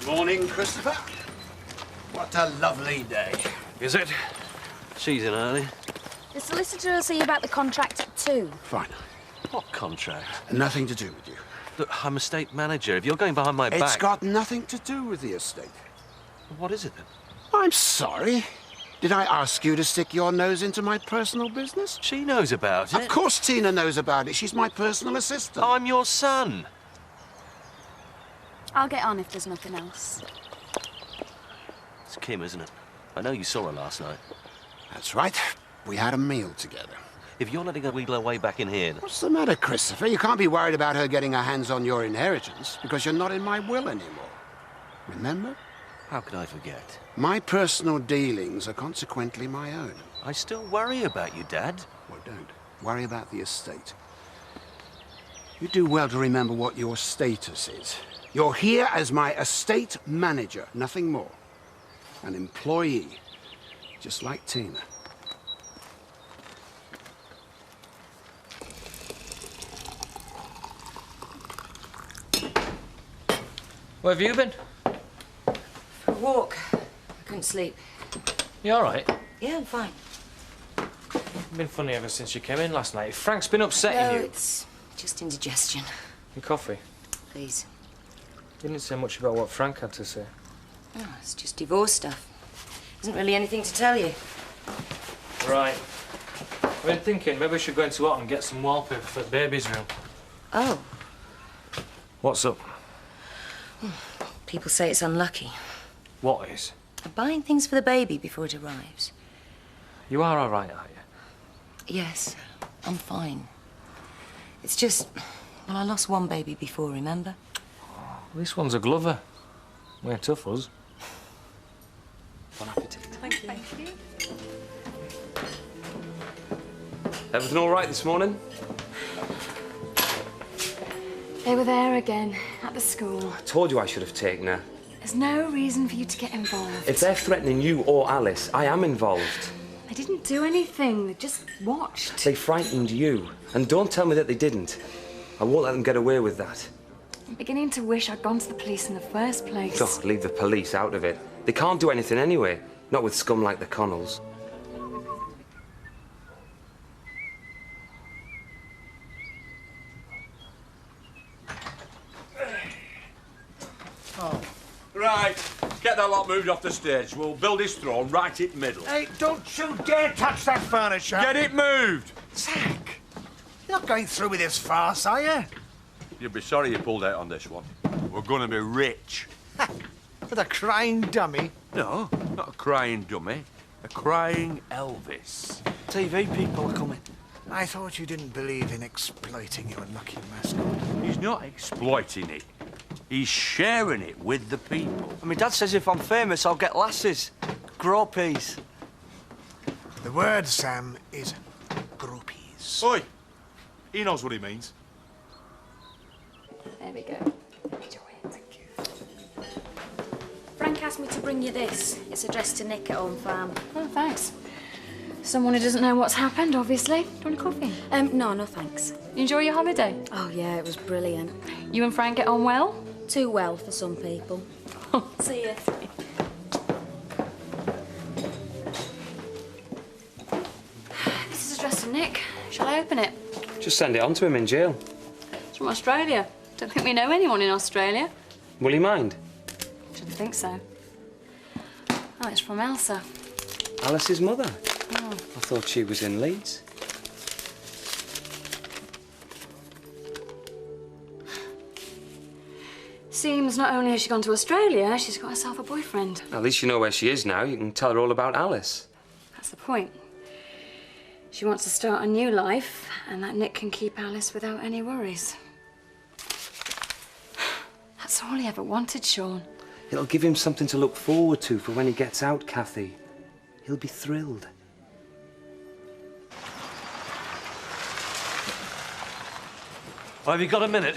Morning, Christopher. What a lovely day. Is it? She's in early. The solicitor will see you about the contract at 2. Fine. What contract? Nothing to do with you. Look, I'm estate manager. If you're going behind my back... It's got nothing to do with the estate. What is it, then? I'm sorry. Did I ask you to stick your nose into my personal business? She knows about it. Of course Tina knows about it. She's my personal assistant. I'm your son. I'll get on if there's nothing else. It's Kim, isn't it? I know you saw her last night. That's right. We had a meal together. If you're letting her wheedle her way back in here... What's the matter, Christopher? You can't be worried about her getting her hands on your inheritance because you're not in my will anymore. Remember? How can I forget? My personal dealings are consequently my own. I still worry about you, Dad. Well, don't. Worry about the estate. You do well to remember what your status is. You're here as my estate manager, nothing more. An employee, just like Tina. Where have you been? For a walk. I couldn't sleep. You all right? Yeah, I'm fine. You've been funny ever since you came in last night. Frank's been upsetting No, you. it's just indigestion. Your coffee? Please. You didn't say much about what Frank had to say. Oh, it's just divorce stuff. Isn't really anything to tell you. Right. I've been thinking maybe we should go into Hot and get some wallpaper for the baby's room. Oh. What's up? People say it's unlucky. What is? Buying things for the baby before it arrives. You are all right, aren't you? Yes, I'm fine. It's just, well, I lost one baby before, remember? This one's a Glover. We're tough, us. Bon appetit. Thank you. Everything all right this morning? They were there again, at the school. I told you I should have taken her. There's no reason for you to get involved. If they're threatening you or Alice, I am involved. They didn't do anything, they just watched. They frightened you. And don't tell me that they didn't. I won't let them get away with that. I'm beginning to wish I'd gone to the police in the first place. Oh, leave the police out of it. They can't do anything anyway. Not with scum like the Connells. Right, get that lot moved off the stage. We'll build his throne right in the middle. Hey, don't you dare touch that furniture! Get it moved! Zack, you're not going through with this farce, are you? You'll be sorry you pulled out on this one. We're going to be rich. With a crying dummy? No, not a crying dummy. A crying Elvis. TV people are coming. I thought you didn't believe in exploiting your lucky mascot. He's not exploiting it. He's sharing it with the people. My dad says if I'm famous, I'll get lasses. Groupies. The word, Sam, is groupies. Oi! He knows what he means. There we go. Enjoy it. Thank you. Frank asked me to bring you this. It's addressed to Nick at Home Farm. Oh, thanks. Someone who doesn't know what's happened, obviously. Do you want a coffee? No, no thanks. You enjoy your holiday? Oh, yeah, it was brilliant. You and Frank get on well? Too well for some people. See you. This is addressed to Nick. Shall I open it? Just send it on to him in jail. It's from Australia. Don't think we know anyone in Australia. Will he mind? Shouldn't think so. Oh, it's from Elsa. Alice's mother? Oh. I thought she was in Leeds. Seems not only has she gone to Australia, she's got herself a boyfriend. At least you know where she is now. You can tell her all about Alice. That's the point. She wants to start a new life, and that Nick can keep Alice without any worries. That's all he ever wanted, Sean. It'll give him something to look forward to for when he gets out, Kathy. He'll be thrilled. Oh, have you got a minute?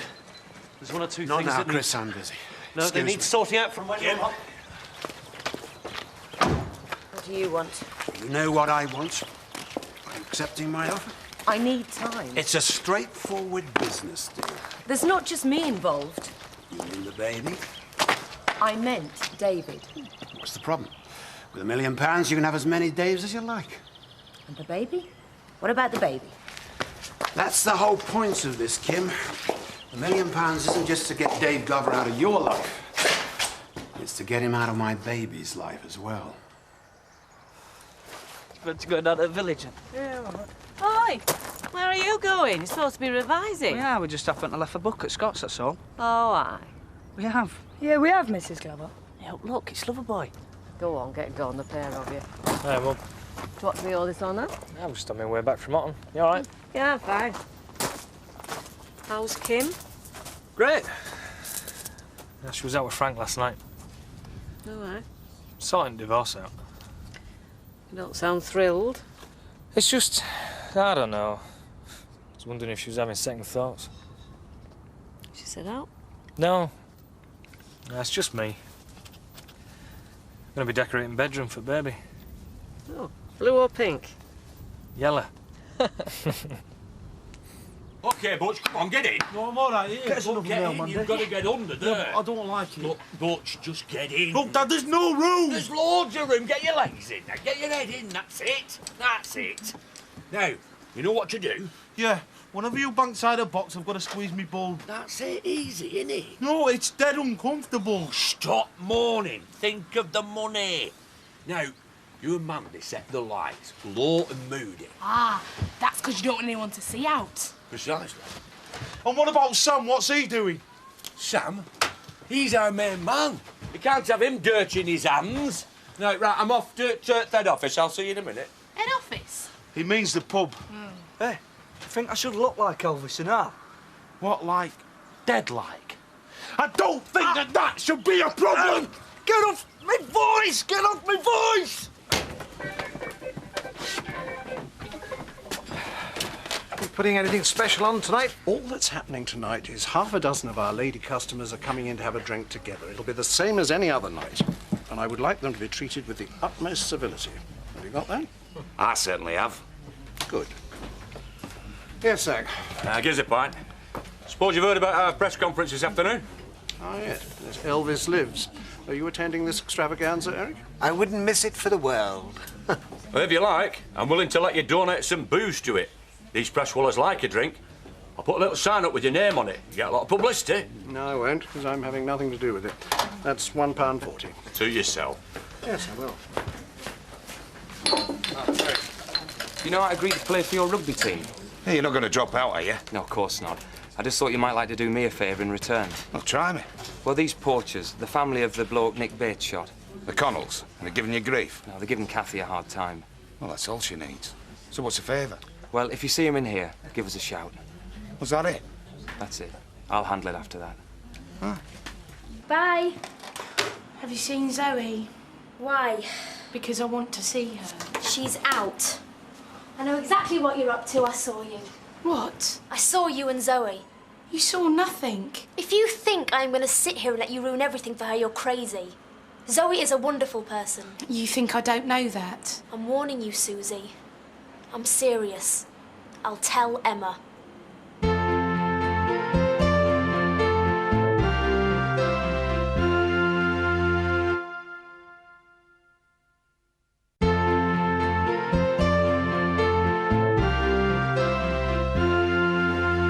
There's one or two Not things now, that Chris, I'm busy. No, they Excuse need me. sorting out from when you're... What do you want? You know what I want? Are you accepting my offer? I need time. It's a straightforward business deal. There's not just me involved. You mean the baby? I meant David. What's the problem? With £1 million, you can have as many Daves as you like. And the baby? What about the baby? That's the whole point of this, Kim. £1 million isn't just to get Dave Glover out of your life. It's to get him out of my baby's life as well. Good to go down to the village. Yeah, all right. Oi, where are you going? You're supposed to be revising. Yeah, we just haven't left a book at Scott's, that's all. Oh, aye. We have. Yeah, we have, Mrs. Glover. Yeah, look, it's Loverboy. Go on, get going, the pair of you. Hey, Mum. What's me all this honour? I'm just on my way back from Otten. You all right? Yeah, fine. How's Kim? Great. Yeah, she was out with Frank last night. All right. Sorting divorce out. You don't sound thrilled. It's just, I don't know. I was wondering if she was having second thoughts. She said out. No. No, it's just me. I'm gonna be decorating bedroom for baby. Oh, blue or pink? Yellow. OK, Butch, come on, get in. No, I'm all right here. Get in, you've got to get under there. I don't like it. Look, Butch, just get in. Look, Dad, there's no room. There's loads of room. Get your legs in. Now, get your head in. That's it. That's it. Now, you know what to do? Yeah, whenever you bankside a box, I've got to squeeze me ball. That's it. Easy, innit? No, it's dead uncomfortable. Stop mourning. Think of the money. Now, you and Mandy set the lights low and moody. Ah, that's because you don't want anyone to see out. Precisely. And what about Sam? What's he doing? Sam? He's our main man. You can't have him dirty in his hands. No, right, I'm off to head office. I'll see you in a minute. Head office? He means the pub. Hey, do you think I should look like Elvis and that? What, like? Dead like. I don't think that should be a problem! Get off my voice! Get off my voice! Putting anything special on tonight? All that's happening tonight is half a dozen of our lady customers are coming in to have a drink together. It'll be the same as any other night, and I would like them to be treated with the utmost civility. Have you got that? I certainly have. Good. Yes, Zach. Gives a pint. Suppose you've heard about our press conference this afternoon? Oh, yes. As Elvis lives. Are you attending this extravaganza, Eric? I wouldn't miss it for the world. Well, if you like, I'm willing to let you donate some booze to it. These press wallers like a drink. I'll put a little sign up with your name on it. You get a lot of publicity. No, I won't, because I'm having nothing to do with it. That's £1.40. To yourself. Yes, I will. You know, I agreed to play for your rugby team. Hey, you're not going to drop out, are you? No, of course not. I just thought you might like to do me a favour in return. Well, try me. Well, these poachers, the family of the bloke Nick Bates shot. The Connells, and they're giving you grief? No, they're giving Kathy a hard time. Well, that's all she needs. So what's the favour? Well, if you see him in here, give us a shout. Was that it? That's it. I'll handle it after that. Huh. Bye. Have you seen Zoe? Why? Because I want to see her. She's out. I know exactly what you're up to. I saw you. What? I saw you and Zoe. You saw nothing. If you think I'm going to sit here and let you ruin everything for her, you're crazy. Zoe is a wonderful person. You think I don't know that? I'm warning you, Susie. I'm serious. I'll tell Emma.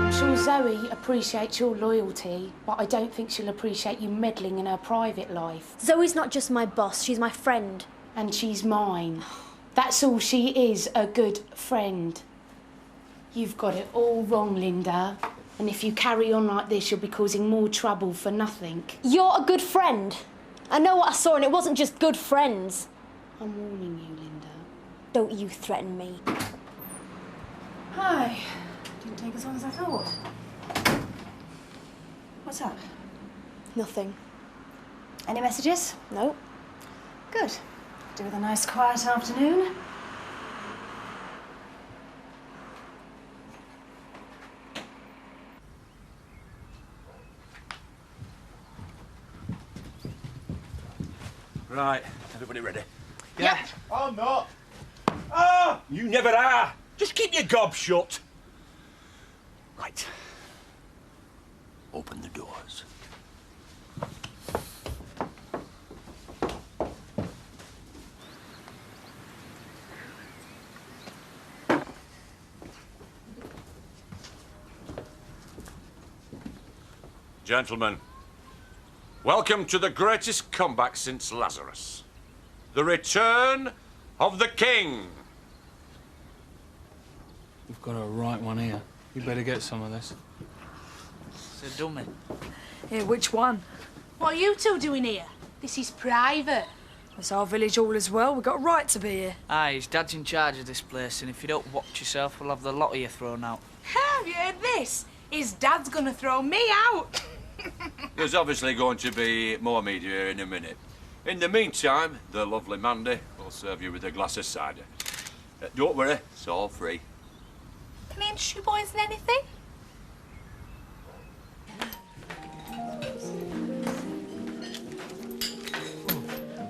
I'm sure Zoe appreciates your loyalty, but I don't think she'll appreciate you meddling in her private life. Zoe's not just my boss, she's my friend. And she's mine. That's all she is, a good friend. You've got it all wrong, Linda. And if you carry on like this, you'll be causing more trouble for nothing. You're a good friend. I know what I saw, and it wasn't just good friends. I'm warning you, Linda. Don't you threaten me. Hi. Didn't take as long as I thought. What's up? Nothing. Any messages? No. Good. Do with a nice quiet afternoon. Right, everybody ready? Yep. I'm not. Ah! You never are. Just keep your gob shut. Right. Open the doors. Gentlemen, welcome to the greatest comeback since Lazarus. The return of the king. We've got a right one here. You better get some of this. It's a dummy. Here, which one? What are you two doing here? This is private. It's our village hall as well. We've got a right to be here. Aye, his dad's in charge of this place, and if you don't watch yourself, we'll have the lot of you thrown out. Have you heard this? His dad's gonna throw me out. There's obviously going to be more media here in a minute. In the meantime, the lovely Mandy will serve you with a glass of cider. Don't worry, it's all free. Can I interest you boys in anything?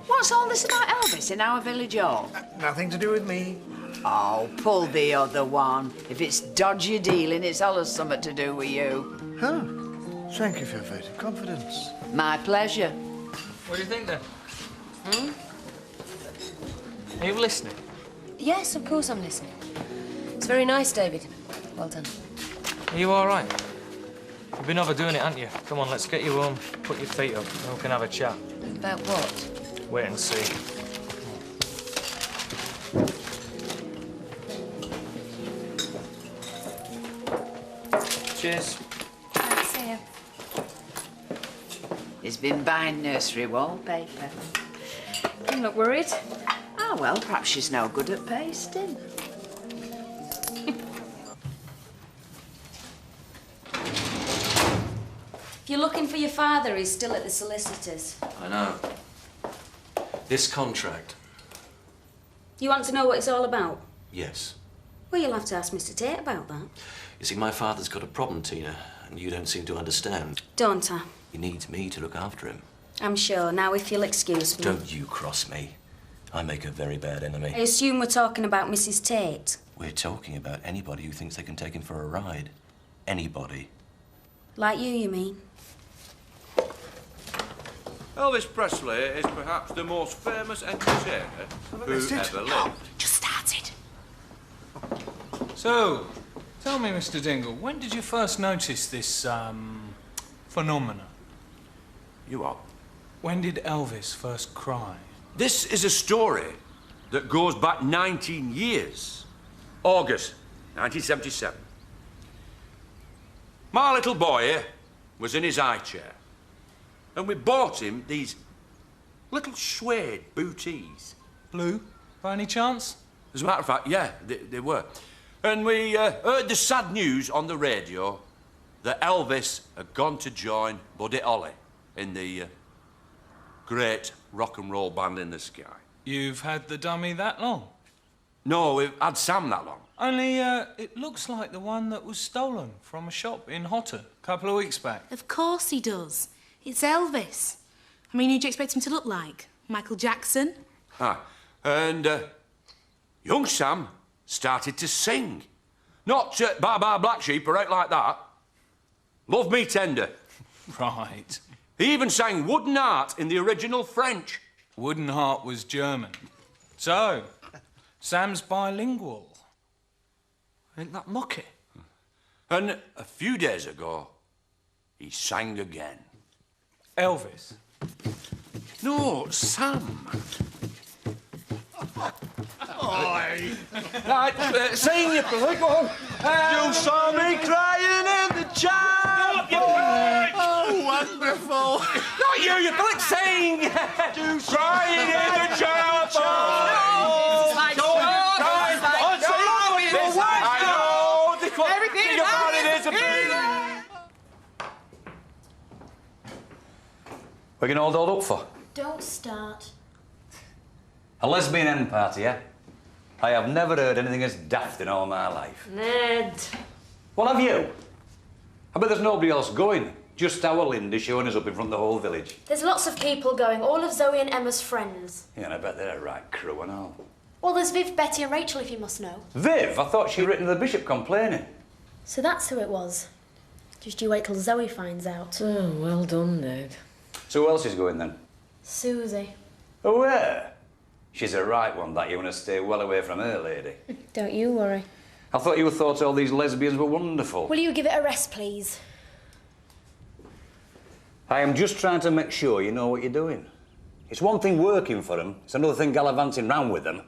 What's all this about Elvis in our village hall? Nothing to do with me. Oh, pull the other one. If it's dodgy dealing, it's all something to do with you. Huh. Thank you for your vote of confidence. My pleasure. What do you think, then? Are you listening? Yes, of course I'm listening. It's very nice, David. Well done. Are you all right? You've been overdoing it, haven't you? Come on, let's get you home. Put your feet up, and we can have a chat. About what? Wait and see. Cheers. Nice to see you. He's been buying nursery wallpaper. You look worried. Ah, well, perhaps she's no good at pasting. If you're looking for your father, he's still at the solicitor's. I know. This contract. You want to know what it's all about? Yes. Well, you'll have to ask Mr. Tate about that. You see, my father's got a problem, Tina, and you don't seem to understand. Don't I? He needs me to look after him. I'm sure. Now, if you'll excuse me. Don't you cross me. I make a very bad enemy. I assume we're talking about Mrs. Tate. We're talking about anybody who thinks they can take him for a ride. Anybody. Like you mean? Elvis Presley is perhaps the most famous entertainer who ever lived. Just started. So, tell me, Mr. Dingle, when did you first notice this, phenomena? You what? When did Elvis first cry? This is a story that goes back 19 years. August 1977. My little boy here was in his high chair, and we bought him these little suede booties. Blue, by any chance? As a matter of fact, yeah, they were. And we heard the sad news on the radio that Elvis had gone to join Buddy Holly in the great rock and roll band in the sky. You've had the dummy that long? No, we've had Sam that long. Only, it looks like the one that was stolen from a shop in Hotter a couple of weeks back. Of course he does. It's Elvis. I mean, who'd you expect him to look like? Michael Jackson? And young Sam started to sing. Not Bye Bye Black Sheep or out like that. Love Me Tender. Right. He even sang Wooden Heart in the original French. Wooden Heart was German. So, Sam's bilingual. Ain't that mucky? And a few days ago, he sang again. Elvis? No, Sam. Oi! Right, sing you, brother, go on. You saw me crying in the chapel. Oh, wonderful! Not you, you can't sing. Crying in the chapel. We're getting all dolled up for? Don't start. A lesbian end party, yeah? I have never heard anything as daft in all my life. Ned. What have you? I bet there's nobody else going. Just our Linda showing us up in front of the whole village. There's lots of people going, all of Zoe and Emma's friends. Yeah, and I bet they're a right crew and all. Well, there's Viv, Betty and Rachel, if you must know. Viv? I thought she'd written to the bishop complaining. So that's who it was. Just you wait till Zoe finds out. Oh, well done, Ned. So who else is going then? Susie. Oh, where? She's a right one, that you want to stay well away from her, lady. Don't you worry. I thought you thought all these lesbians were wonderful. Will you give it a rest, please? I am just trying to make sure you know what you're doing. It's one thing working for them, it's another thing gallivanting round with them.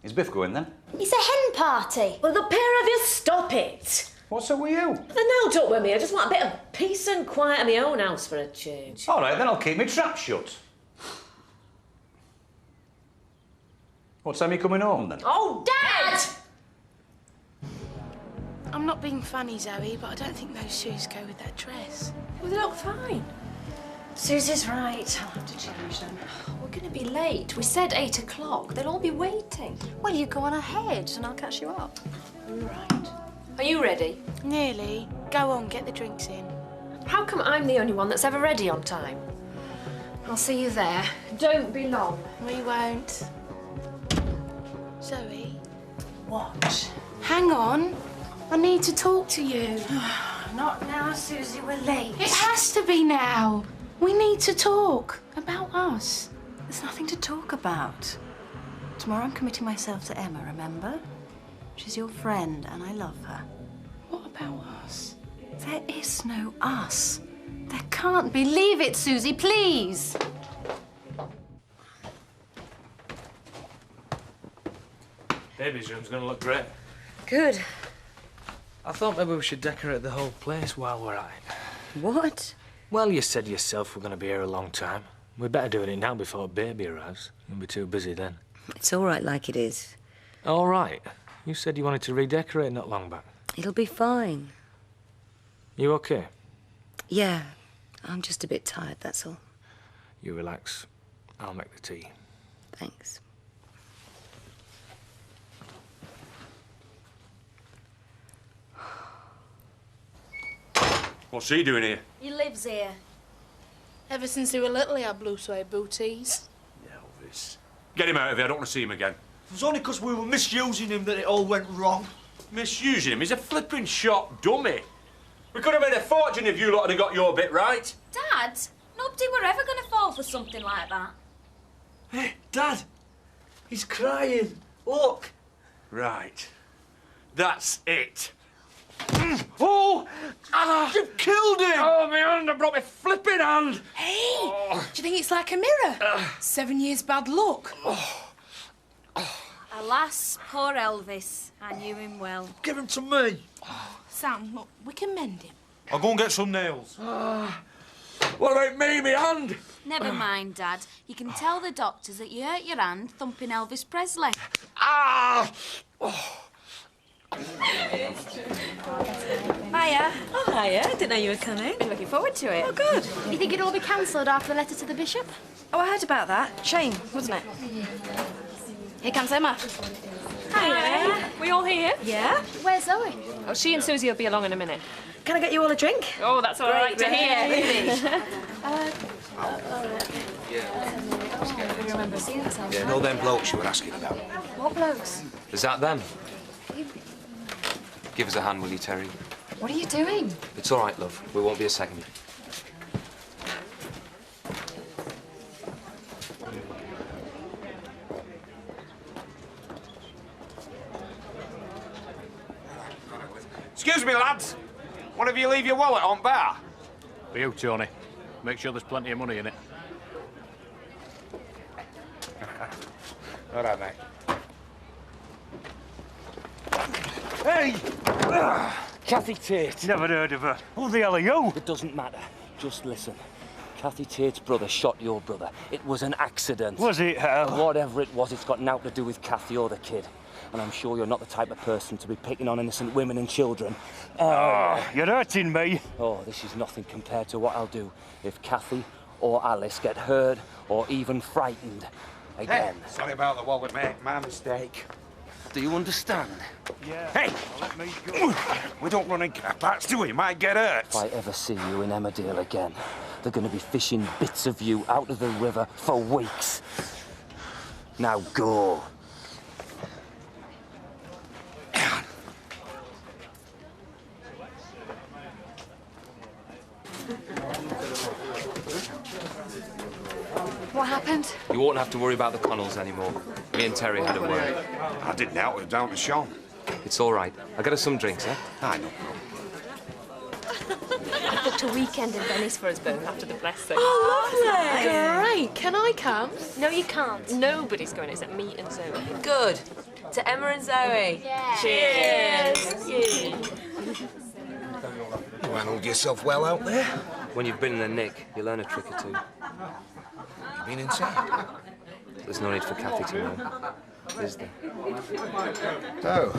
Is Biff going then? It's a hen party. Well, the pair of you stop it. What's up with you? Then don't talk with me. I just want a bit of peace and quiet in my own house for a change. All right, then I'll keep my trap shut. What time are you coming home then? Oh, Dad! I'm not being funny, Zoe, but I don't think those shoes go with that dress. Well, they look fine. Susie's right. I'll have to change them. We're going to be late. We said 8 o'clock. They'll all be waiting. Well, you go on ahead and I'll catch you up. Right. Are you ready? Nearly. Go on, get the drinks in. How come I'm the only one that's ever ready on time? I'll see you there. Don't be long. We won't. Zoe? What? Hang on. I need to talk to you. Not now, Susie. We're late. It has to be now. We need to talk about us. There's nothing to talk about. Tomorrow I'm committing myself to Emma, remember? She's your friend and I love her. What about us? There is no us. There can't be. Leave it, Susie, please. Baby's room's gonna look great. Good. I thought maybe we should decorate the whole place while we're at it. What? Well, you said yourself we're gonna be here a long time. We'd better do it now before baby arrives. We'll be too busy then. It's all right like it is. All right. You said you wanted to redecorate not long back. It'll be fine. You okay? Yeah, I'm just a bit tired, that's all. You relax. I'll make the tea. Thanks. What's he doing here? He lives here. Ever since they were little, he had blue suede booties. Elvis. Get him out of here. I don't want to see him again. It was only because we were misusing him that it all went wrong. Misusing him? He's a flipping shot dummy. We could have made a fortune if you lot had got your bit right. Dad, nobody were ever going to fall for something like that. Hey, Dad, he's crying. Look. Right. That's it. Oh! You've killed him! Oh, my hand! I broke my flipping hand! Hey! Do you think it's like a mirror? 7 years bad luck. Alas, poor Elvis. I knew him well. Give him to me. Sam, look, we can mend him. I'll go and get some nails. What about me, my hand? Never mind, Dad. You can tell the doctors that you hurt your hand thumping Elvis Presley. Ah! Hiya. Oh, hiya. I didn't know you were coming. Been looking forward to it. Oh, good. You think it'd all be cancelled after the letter to the bishop? Oh, I heard about that. Shame, wasn't it? Here comes Emma. Hiya. We all here? Yeah? Where's Zoe? Oh, she and Susie will be along in a minute. Can I get you all a drink? Oh, that's all right to hear. Really? Yeah, know them blokes you were asking about. What blokes? Is that them? Give us a hand, will you, Terry? What are you doing? It's all right, love. We won't be a second. Excuse me, lads. One of you leave your wallet on bar? For you, Tony. Make sure there's plenty of money in it. All right, mate. Hey! Kathy Tate. Never heard of her. Who the hell are you? It doesn't matter. Just listen. Kathy Tate's brother shot your brother. It was an accident. Was it, hell? Whatever it was, it's got nothing to do with Kathy or the kid. And I'm sure you're not the type of person to be picking on innocent women and children. You're hurting me. Oh, this is nothing compared to what I'll do if Kathy or Alice get hurt or even frightened again. Hey, sorry about the wallet, mate. My mistake. Do you understand? Yeah. Hey! Let me go. We don't run in car parks, do we? You might get hurt. If I ever see you in Emmerdale again, they're going to be fishing bits of you out of the river for weeks. Now go. What happened? You won't have to worry about the Connells anymore. Me and Terry had a word. I didn't help it down to Sean. It's all right. I'll get us some drinks, eh? I know. I booked a weekend in Venice for us both after the blessing. Oh, lovely! Great. Can I come? No, you can't. Nobody's going except me and Zoe. Good. To Emma and Zoe. Yeah. Cheers. Cheers. You handled yourself well out there. When you've been in the nick, you learn a trick or two. You been inside? There's no need for Kathy to know, is there? So,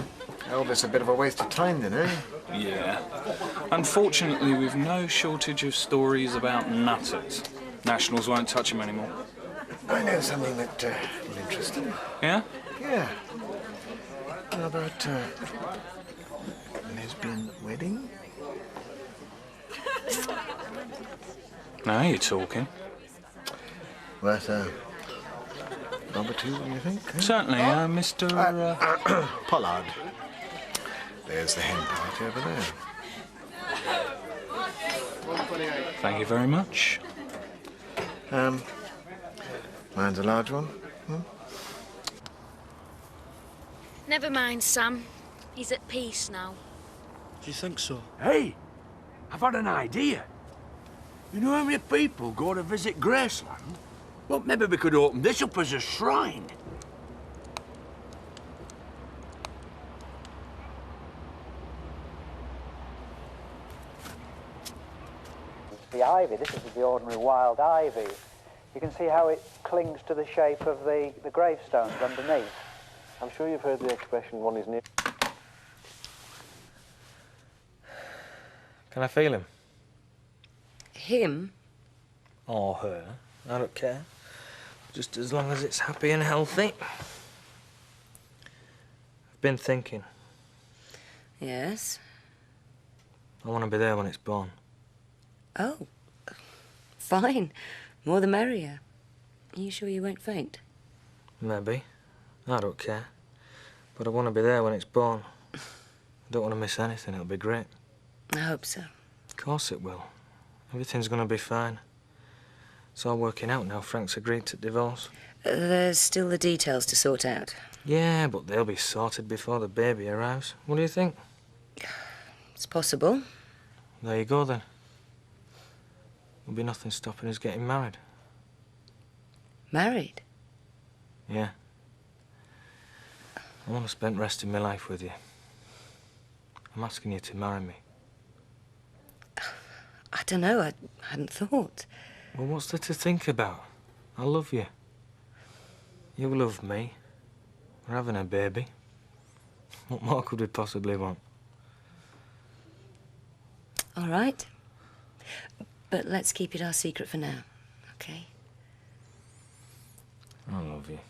Elvis a bit of a waste of time then, eh? Yeah. Unfortunately, we've no shortage of stories about nutters. Nationals won't touch him anymore. I know something that will interest him. Yeah? Yeah. How about lesbian wedding? Now you're talking. Worth number two, what do you think? Eh? Certainly, Mr. Pollard. There's the hen party over there. Thank you very much. Mine's a large one. Never mind, Sam. He's at peace now. Do you think so? Hey, I've had an idea. You know how many people go to visit Graceland? Well, maybe we could open this up as a shrine. The ivy, this isn't the ordinary wild ivy. You can see how it clings to the shape of the gravestones underneath. I'm sure you've heard the expression, one is near. Can I feel him? Him? Or her. I don't care. Just as long as it's happy and healthy. I've been thinking. Yes? I want to be there when it's born. Oh. Fine. More the merrier. Are you sure you won't faint? Maybe. I don't care. But I want to be there when it's born. I don't want to miss anything. It'll be great. I hope so. Of course it will. Everything's going to be fine. It's all working out now. Frank's agreed to divorce. There's still the details to sort out. Yeah, but they'll be sorted before the baby arrives. What do you think? It's possible. There you go, then. There'll be nothing stopping us getting married. Married? Yeah. I want to spend the rest of my life with you. I'm asking you to marry me. I don't know. I hadn't thought. Well, what's there to think about? I love you. You love me. We're having a baby. What more could we possibly want? All right. But let's keep it our secret for now, okay? I love you.